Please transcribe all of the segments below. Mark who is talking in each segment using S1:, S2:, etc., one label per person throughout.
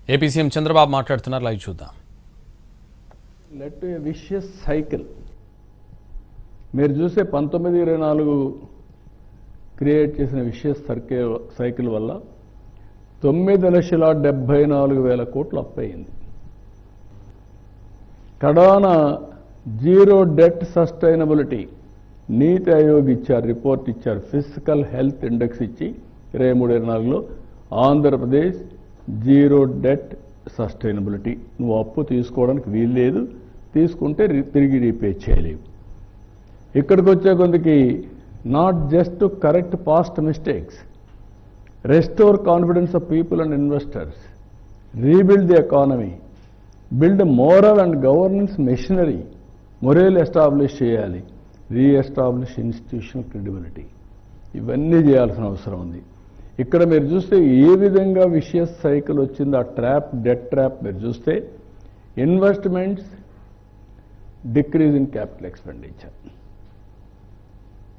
S1: AP CM Chandrababu మాట్లాడుతున్నారు, live చూద్దాం.
S2: Let ఏ vicious cycle. మీరు చూసే 1924 క్రియేట్ చేసిన విషియస్ సైకిల్ వల్ల 9,74,000 కోట్లు అప్పయింది. కడాన జీరో డెట్ సస్టైనబిలిటీ నీతి ఆయోగ్ ఇచ్చారు, రిపోర్ట్ ఇచ్చారు, ఫిజికల్ హెల్త్ ఇండెక్స్ ఇచ్చి 23-24లో ఆంధ్రప్రదేశ్ జీరో డెట్ సస్టైనబిలిటీ. నువ్వు అప్పు తీసుకోవడానికి వీలు లేదు, తీసుకుంటే తిరిగి రీపే చేయలేవు. ఇక్కడికి వచ్చే కొందికి not just to correct past mistakes, restore confidence of people and investors, rebuild the economy, build a moral and governance machinery, morale establish చేయాలి, re-establish institutional credibility. ఇవన్నీ చేయాల్సిన అవసరం ఉంది. ఇక్కడ మీరు చూస్తే ఏ విధంగా విషియస్ సైకిల్ వచ్చిందో, ఆ ట్రాప్, డెట్ ట్రాప్ మీరు చూస్తే investments decrease in capital expenditure.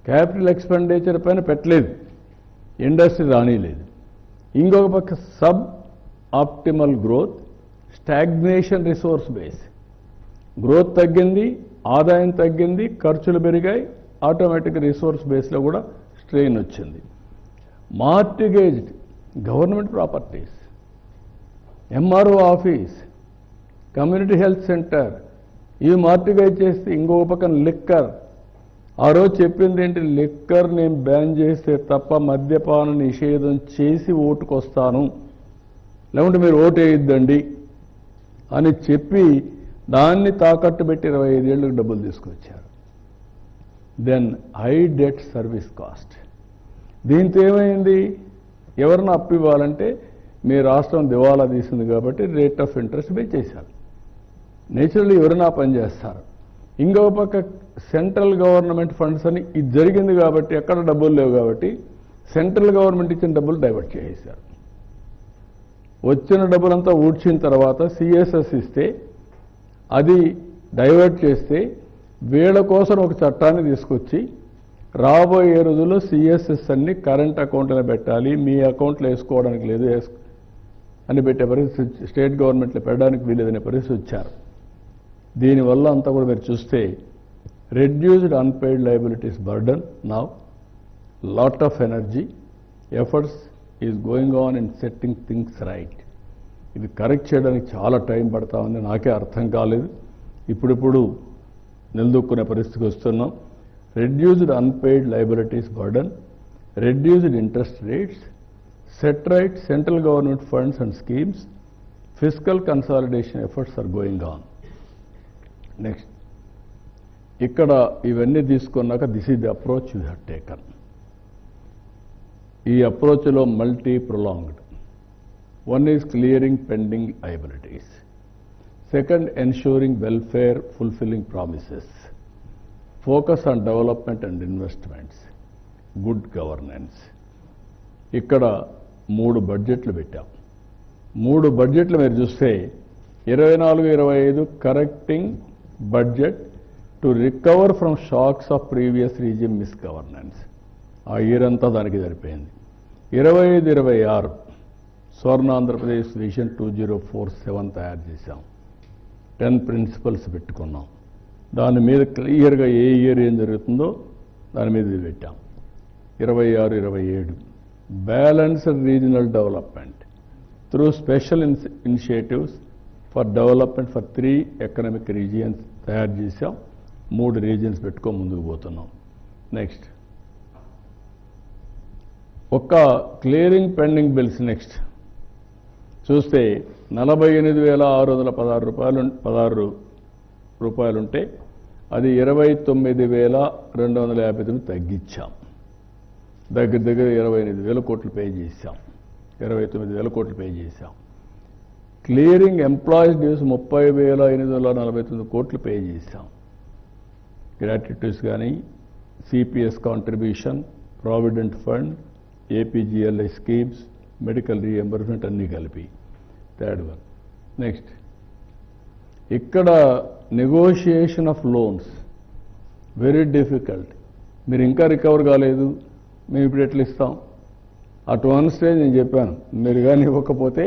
S2: Capital expenditure పైన పెట్టలేదు, ఇండస్ట్రీ రానిలేదు. ఇంకొక పక్క sub optimal growth, stagnation resource base. Growth తగ్గింది, ఆదాయం తగ్గింది, ఖర్చులు పెరిగాయి, ఆటోమేటిక్ రిసోర్స్ బేస్లో కూడా స్ట్రెయిన్ వచ్చింది. Mortgaged government properties, MRO office, community health centre, ఇవి మార్టిగేజ్ చేస్తే ఇంకొక పక్కన లిక్కర్. ఆ రోజు చెప్పింది ఏంటి, లిక్కర్ నేను బ్యాన్ చేస్తే తప్ప మద్యపాన నిషేధం చేసి ఓటుకొస్తాను, లేకుంటే మీరు ఓటు వేయొద్దండి అని చెప్పి దాన్ని తాకట్టు పెట్టి 25 ఏళ్ళకి డబ్బులు తీసుకొచ్చారు. Then high debt service cost. దీంతో ఏమైంది, ఎవరన్నా అప్పు ఇవ్వాలంటే మీ రాష్ట్రం దివాలా తీసింది కాబట్టి రేట్ ఆఫ్ ఇంట్రెస్ట్ పెంచేశారు. నేచురల్లీ ఎవరైనా పని చేస్తారు. ఇంకొక పక్క సెంట్రల్ గవర్నమెంట్ ఫండ్స్ అని ఇది జరిగింది కాబట్టి, ఎక్కడ డబ్బులు లేవు కాబట్టి సెంట్రల్ గవర్నమెంట్ ఇచ్చిన డబ్బులు డైవర్ట్ చేసేశారు. వచ్చిన డబ్బులంతా ఊడ్చిన తర్వాత సిఎస్ఎస్ ఇస్తే, అది డైవర్ట్ చేస్తే వీళ్ళ కోసం ఒక చట్టాన్ని తీసుకొచ్చి రాబోయే రోజుల్లో సిఎస్ఎస్ అన్ని కరెంట్ అకౌంట్లో పెట్టాలి, మీ అకౌంట్లో వేసుకోవడానికి లేదు అని పెట్టే పరిస్థితి, స్టేట్ గవర్నమెంట్లో పెట్టడానికి వీలేదనే పరిస్థితి వచ్చారు. దీనివల్ల అంతా కూడా మీరు చూస్తే reduced unpaid liabilities burden. Now lot of energy efforts is going on in setting things right. ఇది కరెక్ట్ చేయడానికి చాలా టైం పడతా ఉంది, నాకే అర్థం కాలేదు. ఇప్పుడిప్పుడు నిలదొక్కునే పరిస్థితికి వస్తున్నాం. Reduced unpaid liabilities burden, reduced interest rates, set right central government funds and schemes, physical consolidation efforts are going on. Next, ఇక్కడ ఇవన్నీ తీసుకున్నాక this is the approach you have taken. ఈ అప్రోచ్లో multi prolonged. One is clearing pending liabilities, second ensuring welfare fulfilling promises, focus on development and investments, good governance. ఇక్కడ 3 బడ్జెట్లు పెట్టాం. 3 బడ్జెట్లు మీరు చూస్తే 24-25 correcting budget to recover from shocks of previous regime misgovernance. ఆ year అంతా దానికి సరిపోయింది. 25-26 స్వర్ణ ఆంధ్రప్రదేశ్ విజన్ 2047 తయారు చేశాం. 10 ప్రిన్సిపల్స్ పెట్టుకున్నాం. దాని మీద క్లియర్గా ఏ ఇయర్ ఏం జరుగుతుందో దాని మీద పెట్టాం. 26-27 balanced regional development through special initiatives for development for 3 economic regions తయారు చేశాం. 3 రీజియన్స్ పెట్టుకొని ముందుకు పోతున్నాం. నెక్స్ట్, ఒక్క క్లియరింగ్ పెండింగ్ బిల్స్ నెక్స్ట్ చూస్తే 48,616 రూపాయలు ఉంటే అది 29,259 తగ్గించాం. దగ్గర 28,000 కోట్లు పే చేశాం. 29,000 కోట్లు పే చేశాం. క్లియరింగ్ ఎంప్లాయీస్ డ్యూస్ 30,849 కోట్లు పే చేశాం. గ్రాట్యుటీస్ కానీ, CPS contribution, provident fund, APGLI schemes, medical reimbursement అన్నీ కలిపి. Third one. నెక్స్ట్, ఇక్కడ negotiation of loans very difficult. మీరు ఇంకా రికవర్ కాలేదు, మేము ఇప్పుడు ఎట్లా ఇస్తాం? అటు వన్ స్టేజ్ నేను చెప్పాను, మీరు కానీ ఇవ్వకపోతే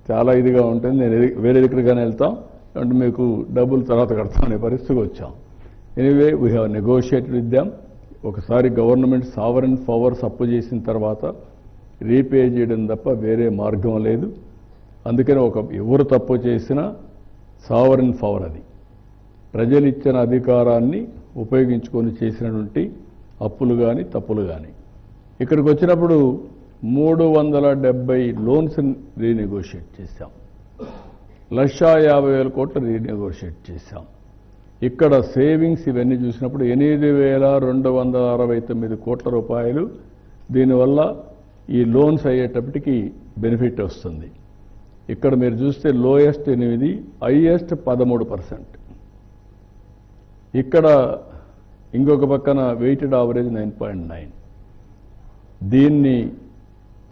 S2: చాలా ఇదిగా ఉంటుంది. నేను వేరే దగ్గరగానే వెళ్తాం అంటే మీకు డబ్బులు తర్వాత కడతాం అనే పరిస్థితికి వచ్చాం. Anyway we have negotiated with them. ఒకసారి గవర్నమెంట్ సావరెన్ పవర్స్ అప్పు చేసిన తర్వాత రీపే చేయడం తప్ప వేరే మార్గం లేదు. అందుకని ఎవరు తప్పు చేసినా సావరెన్ పవర్ అది ప్రజలు ఇచ్చిన అధికారాన్ని ఉపయోగించుకొని చేసినటువంటి అప్పులు కానీ తప్పులు కానీ. ఇక్కడికి వచ్చినప్పుడు 370 లోన్స్ రీనెగోషియేట్ చేశాం. 1,50,000 కోట్లు రీనెగోషియేట్ చేశాం. ఇక్కడ సేవింగ్స్ ఇవన్నీ చూసినప్పుడు 8,269 కోట్ల రూపాయలు దీనివల్ల ఈ లోన్స్ అయ్యేటప్పటికి బెనిఫిట్ వస్తుంది. ఇక్కడ మీరు చూస్తే లోయెస్ట్ 8, హైయెస్ట్ 13%. ఇక్కడ ఇంకొక పక్కన వెయిటెడ్ యావరేజ్ 9.9. దీన్ని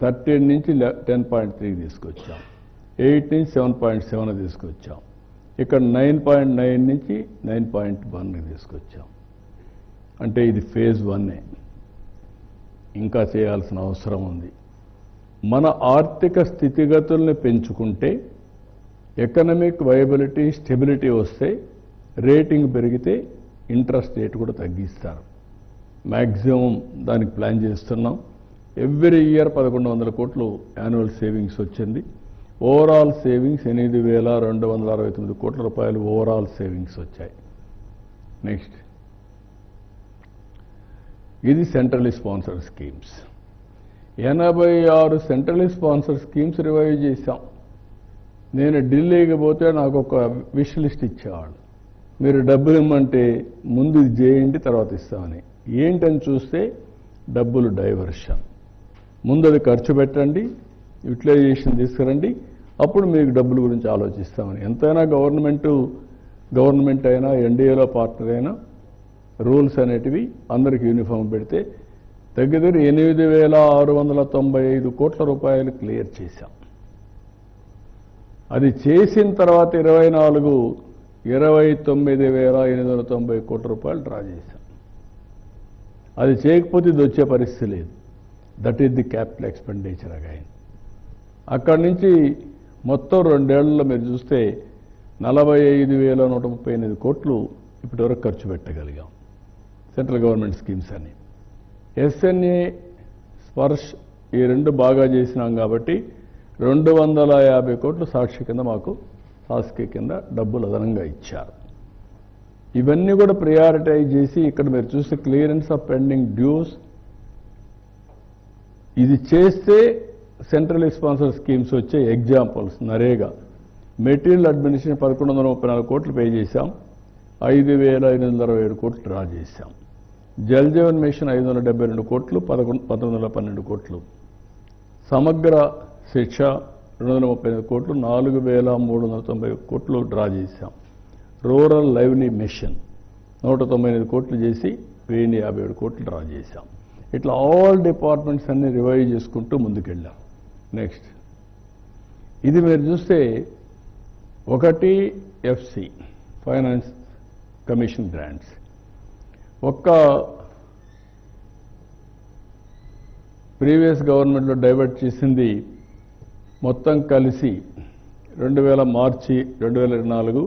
S2: 13 నుంచి 10.3 తీసుకొచ్చాం. 8 నుంచి 7.7 తీసుకొచ్చాం. ఇక్కడ 9.9 నుంచి 9.1 తీసుకొచ్చాం. అంటే ఇది ఫేజ్ 1. ఇంకా చేయాల్సిన అవసరం ఉంది. మన ఆర్థిక స్థితిగతుల్ని పెంచుకుంటే ఎకనామిక్ వైబిలిటీ స్టెబిలిటీ వస్తే రేటింగ్ పెరిగితే ఇంట్రెస్ట్ రేట్ కూడా తగ్గిస్తారు. మ్యాక్సిమం దానికి ప్లాన్ చేస్తున్నాం. ఎవ్రీ ఇయర్ 1,100 కోట్లు యాన్యువల్ సేవింగ్స్ వచ్చింది. ఓవరాల్ సేవింగ్స్ 8,269 కోట్ల రూపాయలు ఓవరాల్ సేవింగ్స్ వచ్చాయి. నెక్స్ట్, ఇది centrally sponsored schemes. 86 centrally sponsored schemes revive చేశాం. నేను ఢిల్లీకి పోతే నాకు ఒక విష్ లిస్ట్ ఇచ్చేవాళ్ళు. మీరు డబ్బులు ఇమ్మంటే ముందు ఇది చేయండి తర్వాత ఇస్తామని. ఏంటని చూస్తే డబ్బులు డైవర్షన్. ముందు అది ఖర్చు పెట్టండి, యూటిలైజేషన్ తీసుకురండి, అప్పుడు మీకు డబ్బుల గురించి ఆలోచిస్తామని. ఎంతైనా గవర్నమెంట్ అయినా ఎన్డీఏలో పార్ట్నర్ అయినా రూల్స్ అనేటివి అందరికి యూనిఫామ్ పెడితే దగ్గర 8,695 కోట్ల రూపాయలు క్లియర్ చేశాం. అది చేసిన తర్వాత 29,890 కోట్ల రూపాయలు డ్రా చేశాం. అది చేయకపోతే ఇది వచ్చే పరిస్థితి లేదు. That is the capital expenditure again. అక్కడి నుంచి మొత్తం 2 ఏళ్లలో మీరు చూస్తే 45,138 కోట్లు ఇప్పటివరకు ఖర్చు పెట్టగలిగాం సెంట్రల్ గవర్నమెంట్ స్కీమ్స్ అని. ఎస్ఎన్ఏ, స్పర్శ్ ఈ 2 బాగా చేసినాం కాబట్టి 250 కోట్లు సాక్షి కింద మాకు సాస్కి కింద డబ్బులు అదనంగా ఇచ్చారు. ఇవన్నీ కూడా ప్రియారిటైజ్ చేసి ఇక్కడ మీరు చూస్తే క్లియరెన్స్ ఆఫ్ పెండింగ్ డ్యూస్ ఇది చేస్తే సెంట్రల్ స్పాన్సర్ స్కీమ్స్ వచ్చే ఎగ్జాంపుల్స్. నరేగా మెటీరియల్ అడ్మినిస్ట్రేషన్ 1,134 కోట్లు పే చేశాం. 5,827 కోట్లు డ్రా చేశాం. జల్ జీవన్ మిషన్ 572 కోట్లు, 1,912 కోట్లు. సమగ్ర శిక్ష 235 కోట్లు, 4,390 కోట్లు డ్రా చేశాం. రూరల్ లైవ్లీ మిషన్ 198 కోట్లు చేసి 1,057 కోట్లు డ్రా చేశాం. ఇట్లా ఆల్ డిపార్ట్మెంట్స్ అన్ని రివైవ్ చేసుకుంటూ ముందుకెళ్ళాం. నెక్స్ట్, ఇది మీరు చూస్తే 1 ఎఫ్సి ఫైనాన్స్ కమిషన్ గ్రాంట్స్ ఒక్క ప్రీవియస్ గవర్నమెంట్లో డైవర్ట్ చేసింది మొత్తం కలిసి మార్చి 2024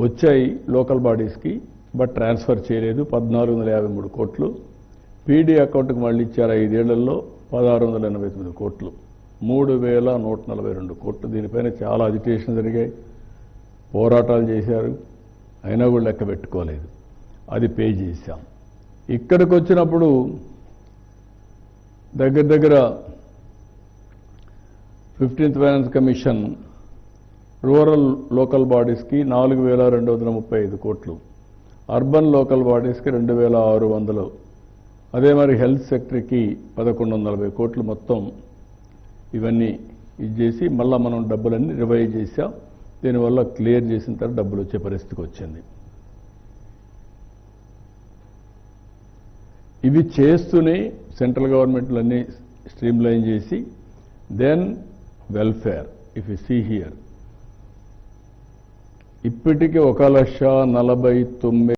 S2: వచ్చాయి లోకల్ బాడీస్కి, బట్ ట్రాన్స్ఫర్ చేయలేదు. 1,453 కోట్లు. పీడీ అకౌంట్కి మళ్ళీ ఇచ్చారు 5 ఏళ్లలో 1,689 కోట్లు. 3,142 కోట్లు. దీనిపైన చాలా అజిటేషన్ జరిగాయి, పోరాటాలు చేశారు, అయినా కూడా లెక్క పెట్టుకోలేదు. అది పే చేశాం. ఇక్కడికి వచ్చినప్పుడు దగ్గర 15th finance commission rural local బాడీస్కి 4,235 కోట్లు, అర్బన్ లోకల్ బాడీస్కి 2,600, అదే మరి హెల్త్ సెక్టర్కి 1,140 కోట్లు. మొత్తం ఇవన్నీ ఇచ్చేసి మళ్ళీ మనం డబ్బులన్నీ రివైవ్ చేశాం. దీనివల్ల క్లియర్ చేసిన తర్వాత డబ్బులు వచ్చే పరిస్థితికి వచ్చింది. ఇవి చేస్తూనే సెంట్రల్ గవర్నమెంట్లన్నీ స్ట్రీమ్ లైన్ చేసి then welfare. If you see here ఇప్పటికీ 1,49,000